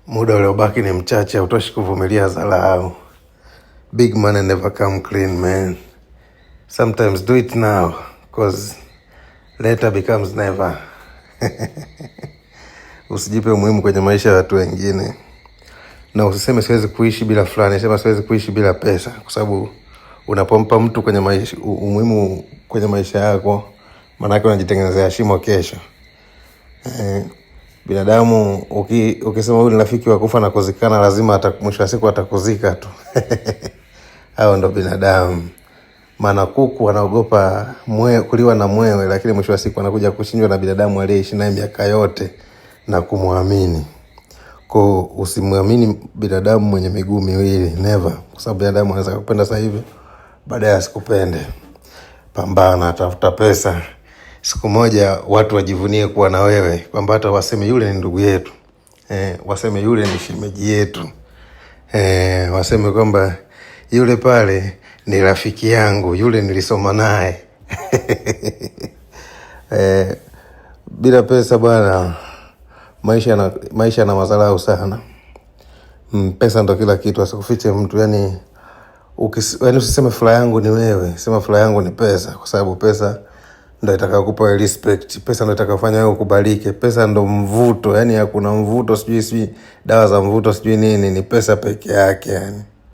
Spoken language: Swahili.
Muda uliobaki ni mchache, hautoshi kuvumilia dharau. Big money never come clean, man. Sometimes do it now, cause later becomes never. Usijipe umuhimu kwenye maisha ya watu wengine. Na usiseme siwezi kuishi bila fulani, sema siwezi kuishi bila pesa. Kwa sababu unapompa mtu kwenye maisha, umuhimu kwenye maisha yako, maana yake unajitengenezea shimo kesho. Binadamu ukisema huyu ni rafiki wa kufa na kuzikana, lazima mwisho wa siku atakuzika tu. Hao ndo binadamu. Maana kuku anaogopa kuliwa na mwewe, lakini mwisho wa siku anakuja kuchinjwa na binadamu aliyeishi naye miaka yote na kumwamini. Kwa usimwamini binadamu mwenye miguu miwili, never. Kwa sababu binadamu anaweza kukupenda sasa hivi, baadaye asikupende. Pambana, tafuta pesa. Siku moja watu wajivunie kuwa na wewe, kwamba hata waseme yule ni ndugu yetu, waseme yule ni shemeji yetu, waseme kwamba yule pale ni rafiki yangu, yule nilisoma naye. Bila pesa bwana, maisha na madharau sana. Pesa ndo kila kitu, asikufiche mtu. Yani usiseme furaha yangu ni wewe, sema furaha yangu ni pesa, kwa sababu pesa ndo itakayokupa respect, pesa ndo itakayofanya wewe ukubalike, pesa ndo mvuto. Yani hakuna mvuto, sijui dawa za mvuto, sijui nini, ni pesa peke yake yani.